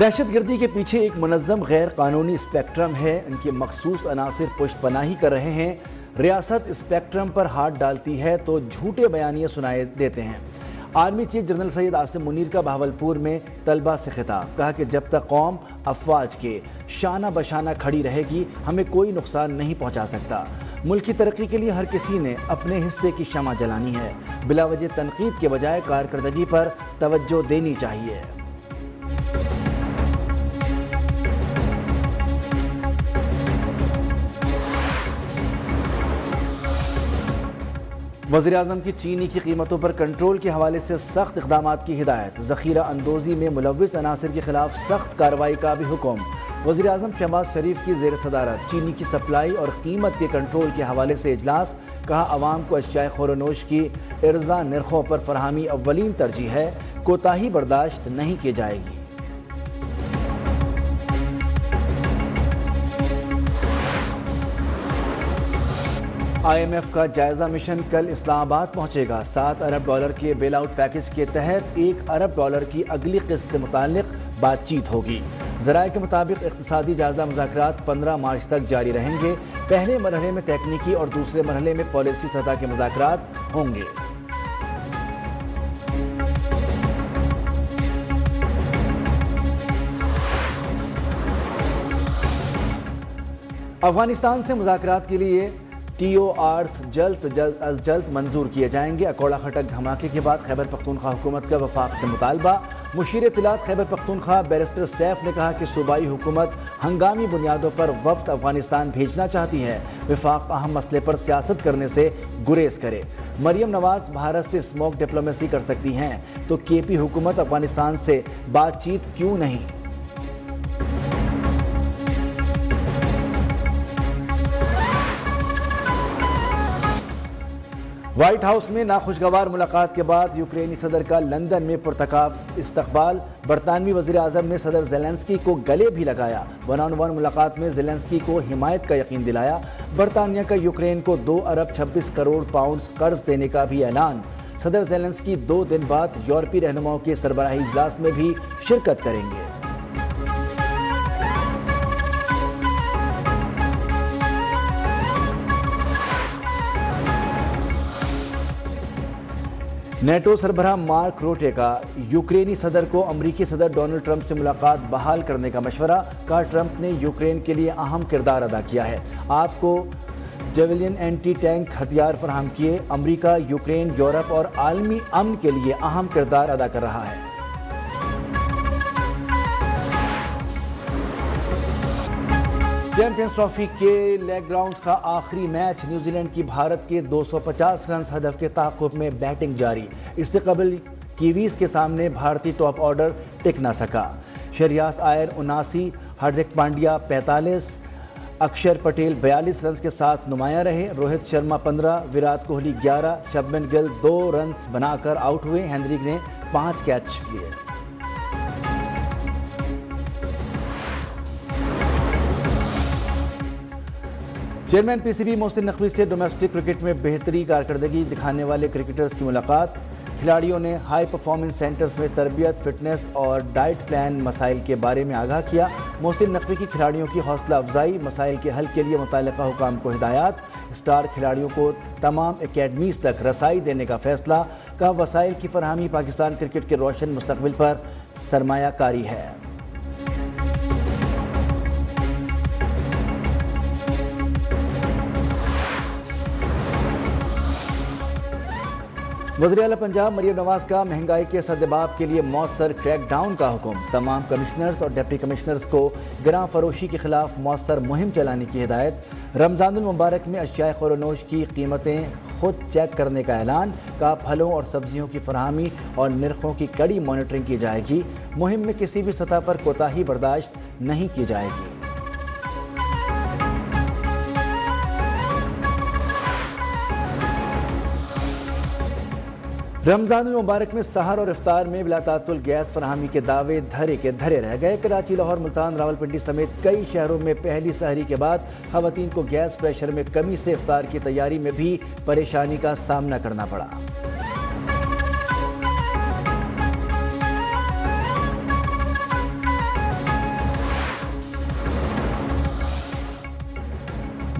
دہشت گردی کے پیچھے ایک منظم غیر قانونی اسپیکٹرم ہے، ان کے مخصوص عناصر پشت پناہی کر رہے ہیں۔ ریاست اسپیکٹرم پر ہاتھ ڈالتی ہے تو جھوٹے بیانیے سنائے دیتے ہیں۔ Army chief general Syed Asim Munir کا بہاولپور میں طلبہ سے خطاب، کہا کہ جب تک قوم افواج کے شانہ بشانہ کھڑی رہے گی ہمیں کوئی نقصان نہیں پہنچا سکتا۔ ملک کی ترقی کے لیے ہر کسی نے اپنے حصے کی شمع جلانی ہے، بلا وجہ تنقید کے بجائے کارکردگی پر توجہ دینی چاہیے۔ وزیراعظم کی چینی کی قیمتوں پر کنٹرول کے حوالے سے سخت اقدامات کی ہدایت، ذخیرہ اندوزی میں ملوث عناصر کے خلاف سخت کارروائی کا بھی حکم۔ وزیراعظم شہباز شریف کی زیر صدارت چینی کی سپلائی اور قیمت کے کنٹرول کے حوالے سے اجلاس، کہا عوام کو اشیاء خور و نوش کی ارزاں نرخوں پر فراہمی اولین ترجیح ہے، کوتاہی برداشت نہیں کی جائے گی۔ آئی ایم ایف کا جائزہ مشن کل اسلام آباد پہنچے گا۔ $7 ارب کے بیل آؤٹ پیکج کے تحت $1 ارب کی اگلی قسط سے متعلق بات چیت ہوگی۔ ذرائع کے مطابق اقتصادی جائزہ مذاکرات 15 مارچ تک جاری رہیں گے۔ پہلے مرحلے میں تکنیکی اور دوسرے مرحلے میں پالیسی سطح کے مذاکرات ہوں گے۔ افغانستان سے مذاکرات کے لیے ٹی او آرز جلد از جلد منظور کیے جائیں گے۔ اکوڑا خٹک دھماکے کے بعد خیبر پختونخوا حکومت کا وفاق سے مطالبہ۔ مشیر اطلاعات خیبر پختونخوا بیرسٹر سیف نے کہا کہ صوبائی حکومت ہنگامی بنیادوں پر وفد افغانستان بھیجنا چاہتی ہے، وفاق اہم مسئلے پر سیاست کرنے سے گریز کرے۔ مریم نواز بھارت سے اسموک ڈپلومیسی کر سکتی ہیں تو کے پی حکومت افغانستان سے بات چیت کیوں نہیں؟ وائٹ ہاؤس میں ناخوشگوار ملاقات کے بعد یوکرینی صدر کا لندن میں پرتکاب استقبال۔ برطانوی وزیر اعظم نے صدر زیلنسکی کو گلے بھی لگایا۔ 1 on 1 ملاقات میں زیلنسکی کو حمایت کا یقین دلایا۔ برطانیہ کا یوکرین کو $2 ارب 26 کروڑ قرض دینے کا بھی اعلان۔ صدر زیلنسکی 2 دن بعد یورپی رہنماؤں کے سربراہی اجلاس میں بھی شرکت کریں گے۔ نیٹو سربراہ مارک روٹے کا یوکرینی صدر کو امریکی صدر ڈونلڈ ٹرمپ سے ملاقات بحال کرنے کا مشورہ، کہا ٹرمپ نے یوکرین کے لیے اہم کردار ادا کیا ہے، آپ کو جیولین اینٹی ٹینک ہتھیار فراہم کیے۔ امریکہ یوکرین، یورپ اور عالمی امن کے لیے اہم کردار ادا کر رہا ہے۔ چیمپئنز ٹرافی کے لیگ گراؤنڈز کا آخری میچ، نیوزی لینڈ کی بھارت کے 250 رنز ہدف کے تعاقب میں بیٹنگ جاری۔ اس سے قبل کیویز کے سامنے بھارتی ٹاپ آرڈر ٹک نہ سکا۔ شہریاز آئر 79، ہاردک پانڈیا 45، اکشر پٹیل 42 رنز کے ساتھ نمایاں رہے۔ روہت شرما 15، وراٹ کوہلی 11، شبمن گل 2 رنز بنا کر آؤٹ ہوئے۔ ہینڈرک نے 5 کیچ لیے۔ Chairman P C B Mohsin Naqvi سے ڈومیسٹک کرکٹ میں بہتری کارکردگی دکھانے والے کرکٹرز کی ملاقات۔ کھلاڑیوں نے ہائی پرفارمنس سینٹرز میں تربیت، فٹنس اور ڈائٹ پلان مسائل کے بارے میں آگاہ کیا۔ محسن نقوی کی کھلاڑیوں کی حوصلہ افزائی، مسائل کے حل کے لیے متعلقہ حکام کو ہدایات۔ اسٹار کھلاڑیوں کو تمام اکیڈمیز تک رسائی دینے کا فیصلہ، کہا وسائل کی فراہمی پاکستان کرکٹ کے روشن مستقبل پر سرمایہ کاری ہے۔ وزیراعلیٰ پنجاب مریم نواز کا مہنگائی کے سدباب کے لیے مؤثر کریک ڈاؤن کا حکم، تمام کمشنرز اور ڈپٹی کمشنرز کو گراں فروشی کے خلاف مؤثر مہم چلانے کی ہدایت۔ رمضان المبارک میں اشیاء خور و نوش کی قیمتیں خود چیک کرنے کا اعلان، کہا پھلوں اور سبزیوں کی فراہمی اور نرخوں کی کڑی مانیٹرنگ کی جائے گی، مہم میں کسی بھی سطح پر کوتاہی برداشت نہیں کی جائے گی۔ رمضان المبارک میں سحر اور افطار میں بلا تعطل گیس فراہمی کے دعوے دھرے کے دھرے رہ گئے۔ کراچی، لاہور، ملتان، راولپنڈی سمیت کئی شہروں میں پہلی سحری کے بعد خواتین کو گیس پریشر میں کمی سے افطار کی تیاری میں بھی پریشانی کا سامنا کرنا پڑا۔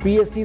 PSC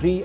3